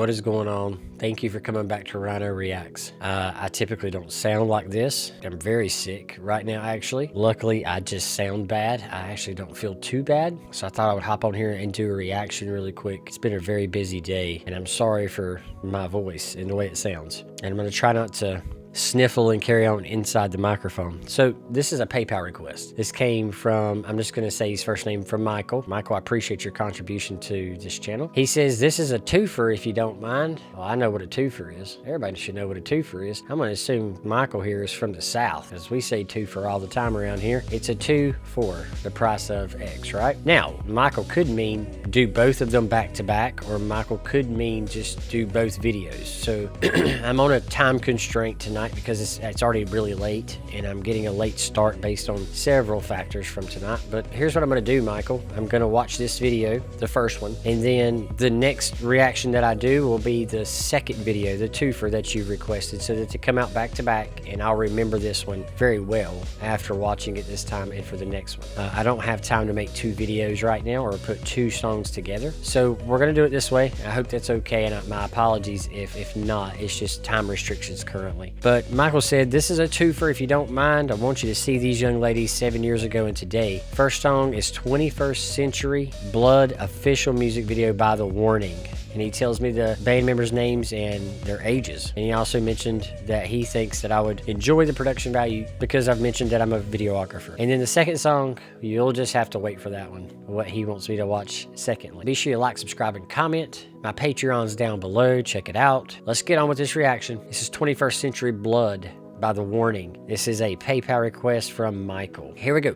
What is going on? Thank you for coming back to Rhino Reacts. I typically don't sound like this. I'm very sick right now, actually. Luckily, I just sound bad. I actually don't feel too bad. So I thought I would hop on here and do a reaction really quick. It's been a very busy day, and I'm sorry for my voice and the way it sounds. And I'm going to try not to sniffle and carry on inside the microphone. So this is a PayPal request. This came from, I'm just going to say his first name, from Michael. Michael, I appreciate your contribution to this channel. He says, this is a twofer if you don't mind. Well, I know what a twofer is. Everybody should know what a twofer is. I'm going to assume Michael here is from the South, as we say twofer all the time around here. It's a 2 for the price of X, right? Now, Michael could mean do both of them back to back, or Michael could mean just do both videos. So I'm on a time constraint tonight because it's already really late, and I'm getting a late start based on several factors from tonight. But here's what I'm going to do, Michael. I'm going to watch this video, the first one, and then the next reaction that I do will be the second video, the twofer that you requested, so that they come out back to back, and I'll remember this one very well after watching it this time and for the next one. I don't have time to make 2 videos right now or put 2 songs together, so we're going to do it this way. I hope that's okay, and my apologies if not. It's just time restrictions currently. But Michael said, this is a twofer if you don't mind. I want you to see these young ladies 7 years ago and today. First song is 21st Century Blood official music video by The Warning. And he tells me the band members' names and their ages. And he also mentioned that he thinks that I would enjoy the production value because I've mentioned that I'm a videographer. And then the second song, you'll just have to wait for that one, what he wants me to watch secondly. Be sure you like, subscribe, and comment. My Patreon's down below. Check it out. Let's get on with this reaction. This is 21st Century Blood by The Warning. This is a PayPal request from Michael. Here we go.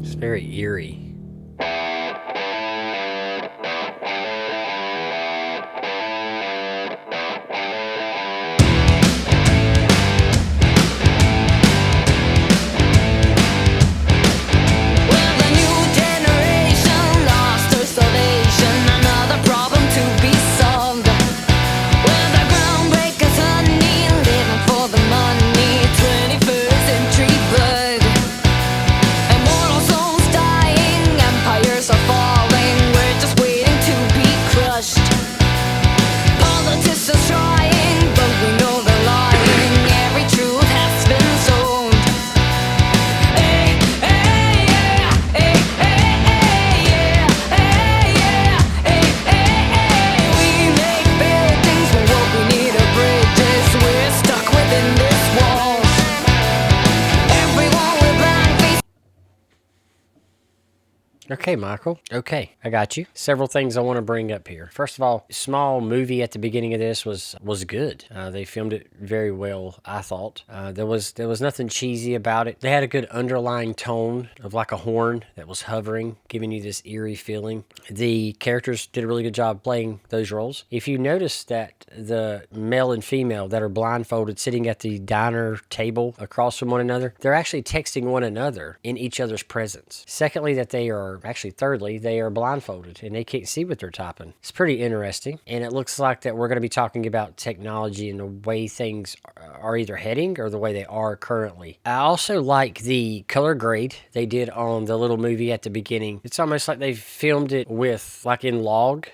It's very eerie. Okay, Michael. Okay, I got you. Several things I want to bring up here. First of all, small movie at the beginning of this was good. They filmed it very well, I thought. There was nothing cheesy about it. They had a good underlying tone of like a horn that was hovering, giving you this eerie feeling. The characters did a really good job playing those roles. If you notice that the male and female that are blindfolded sitting at the diner table across from one another, they're actually texting one another in each other's presence. Secondly, that they are actually thirdly, they are blindfolded and they can't see what they're typing. It's pretty interesting. And it looks like that we're going to be talking about technology and the way things are either heading or the way they are currently. I also like the color grade they did on the little movie at the beginning. It's almost like they filmed it with like in log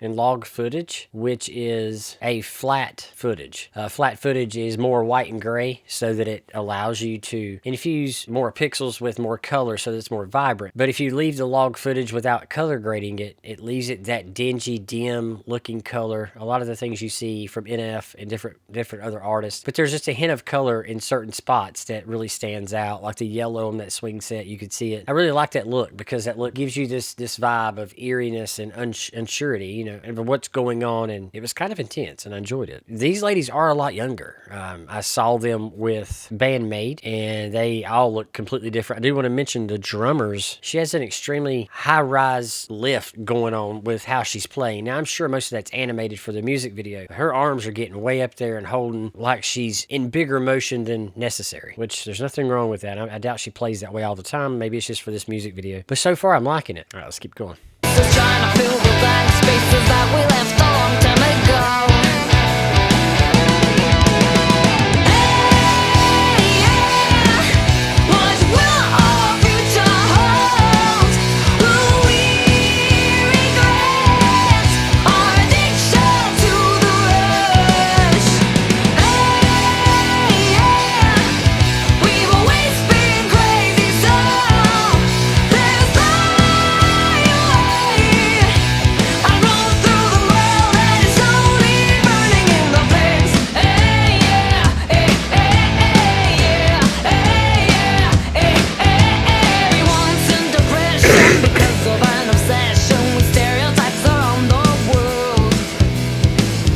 footage, which is a flat footage. Flat footage is more white and gray so that it allows you to infuse more pixels with more color so that it's more vibrant. But if you leave the log footage without color grading it, it leaves it that dingy, dim looking color. A lot of the things you see from NF and different other artists, but there's just a hint of color in certain spots that really stands out, like the yellow on that swing set. You could see it. I really like that look because that look gives you this vibe of eeriness and unsurety, you know, and what's going on, and it was kind of intense, and I enjoyed it. These ladies are a lot younger. I saw them with Bandmate, and they all look completely different. I do want to mention the drummers. She has an extremely high-rise lift going on with how she's playing. Now, I'm sure most of that's animated for the music video. Her arms are getting way up there and holding like she's in bigger motion than necessary, which there's nothing wrong with that. I doubt she plays that way all the time. Maybe it's just for this music video. But so far, I'm liking it. All right, let's keep going. Just trying to fill the blank spaces that we left a long time ago. Hey, yeah, what will our future hold? Will we regret our addiction to the rush? Hey, yeah, we've always been crazy, so there's no I roll through the world and it's slowly burning in the flames. Hey, yeah, hey, hey, hey, yeah, hey, yeah, hey, hey, everyone's in depression because of an obsession with stereotypes around the world.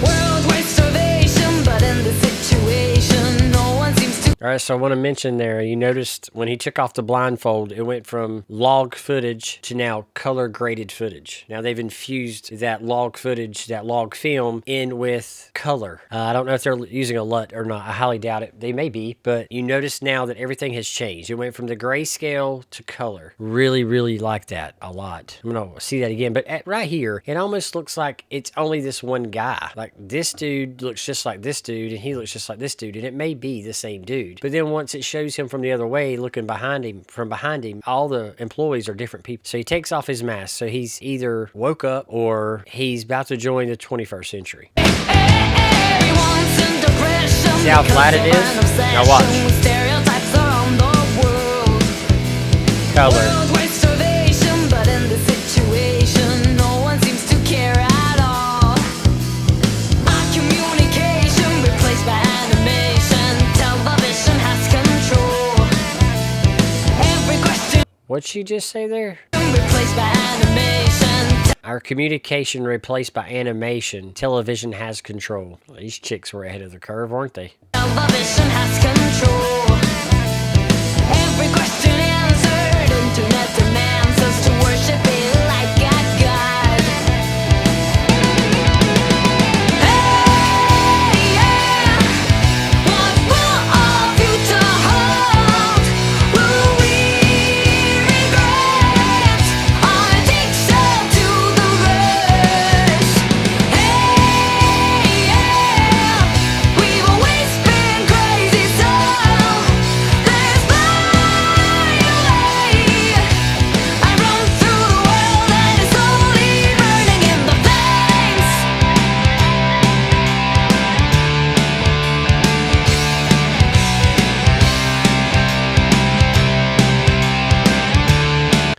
World waste starvation, but in this situation, no one seems to. All right, so I want to mention there, you noticed when he took off the blindfold, it went from log footage to now color graded footage. Now they've infused that log footage, that log film in with color. I don't know if they're using a LUT or not. I highly doubt it. They may be, but you notice now that everything has changed. It went from the grayscale to color. Really, really like that a lot. I'm going to see that again, but right here, it almost looks like it's only this one guy. Like this dude looks just like this dude, and he looks just like this dude, and it may be the same dude. But then once it shows him from the other way, looking behind him, from behind him, all the employees are different people. So he takes off his mask. So he's either woke up or he's about to join the 21st century. See how flat it is? Now watch. Color. But in this situation, no one seems to care at all. Our communication replaced by animation. Television has control. Every question. What'd she just say there? Replaced by animation. Our communication replaced by animation. Television has control. Well, these chicks were ahead of the curve, weren't they? Television has control. Every question answered. Internet demands us to worship it like a god. Hey, yeah, what will our future hold? Will we regret our addiction to the rush? Hey, yeah, we've always been crazy, so there's no way. I run through the world and it's slowly burning in the flames.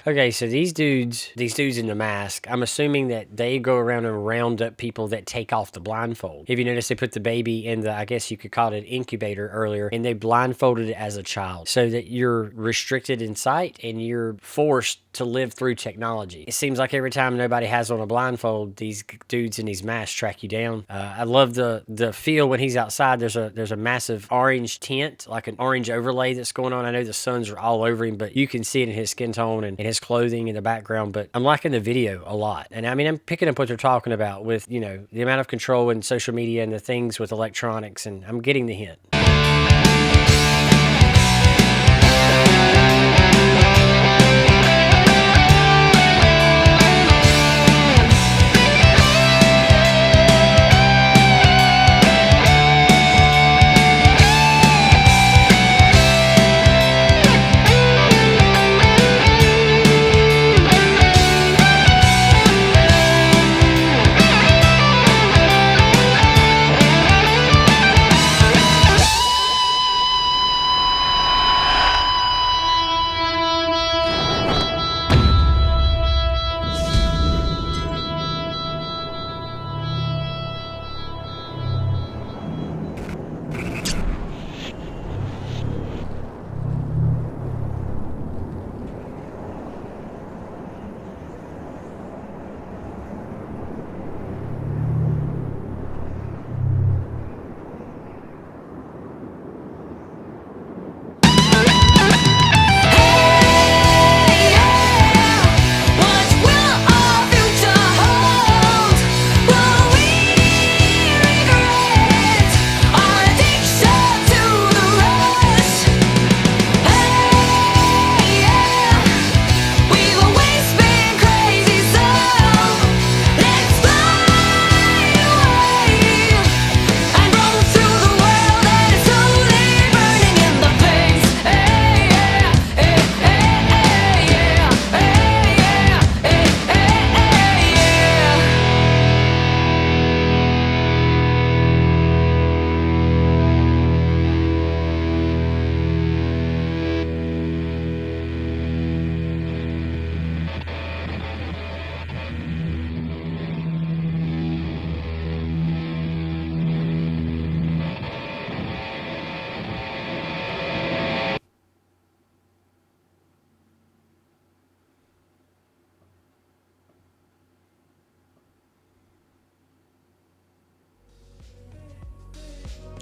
Okay, so these dudes in the mask, I'm assuming that they go around and round up people that take off the blindfold. If you notice, they put the baby in the, I guess you could call it an incubator earlier, and they blindfolded it as a child so that you're restricted in sight and you're forced to live through technology. It seems like every time nobody has on a blindfold, these dudes in these masks track you down. I love the feel when he's outside. There's a massive orange tint, like an orange overlay that's going on. I know the suns are all over him, but you can see it in his skin tone and his clothing in the background. But I'm liking the video a lot. And I mean, I'm picking up what they're talking about with, you know, the amount of control in social media and the things with electronics, and I'm getting the hint.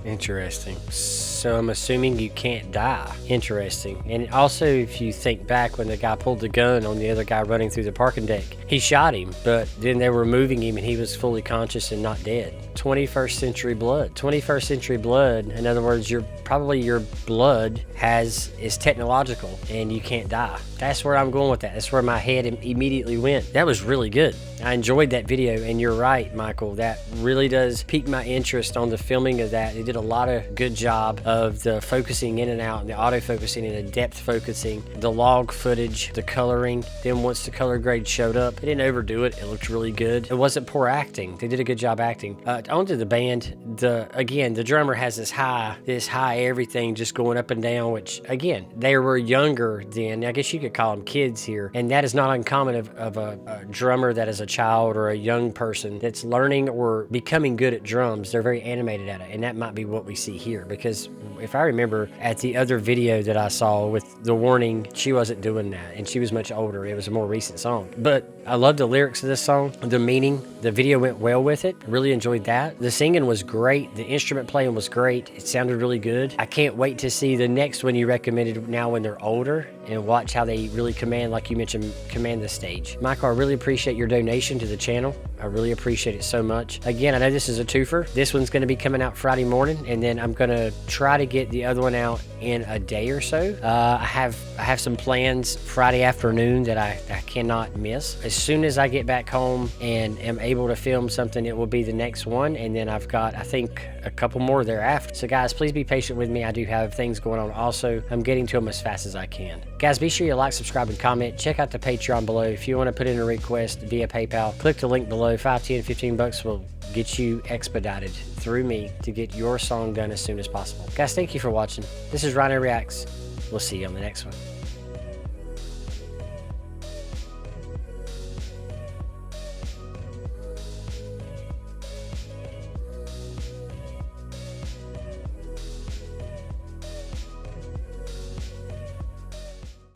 Interesting. So I'm assuming you can't die. Interesting. And also, if you think back when the guy pulled the gun on the other guy running through the parking deck, he shot him, but then they were moving him and he was fully conscious and not dead. 21st century blood. 21st century blood, in other words, your blood is technological and you can't die. That's where I'm going with that. That's where my head immediately went. That was really good. I enjoyed that video, and you're right, Michael. That really does pique my interest on the filming of that. They did a lot of good job of the focusing in and out, and the autofocusing and the depth focusing, the log footage, the coloring. Then once the color grade showed up, they didn't overdo it. It looked really good. It wasn't poor acting. They did a good job acting. Onto the band. The drummer has this high everything just going up and down, which again, they were younger then. I guess you could call them kids here, and that is not uncommon of a drummer that is a child or a young person that's learning or becoming good at drums. They're very animated at it, and that might be what we see here, because if I remember at the other video that I saw with the warning, she wasn't doing that, and she was much older. It was a more recent song, but I love the lyrics of this song, the meaning. The video went well with it. Really enjoyed that. The singing was great. The instrument playing was great. It sounded really good. I can't wait to see the next one you recommended now when they're older, and watch how they really command, like you mentioned, command the stage. Michael, I really appreciate your donation to the channel. I really appreciate it so much. Again, I know this is a twofer. This one's going to be coming out Friday morning, and then I'm going to try to get the other one out in a day or so. I have some plans Friday afternoon that I cannot miss. As soon as I get back home and am able to film something, it will be the next one, and then I've got, I think, a couple more thereafter. So guys, please be patient with me. I do have things going on also. I'm getting to them as fast as I can. Guys, be sure you like, subscribe, and comment. Check out the Patreon below. If you want to put in a request via PayPal, click the link below. 5, 10, 15 bucks will get you expedited through me to get your song done as soon as possible. Guys, thank you for watching. This is Rhino Reacts. We'll see you on the next one.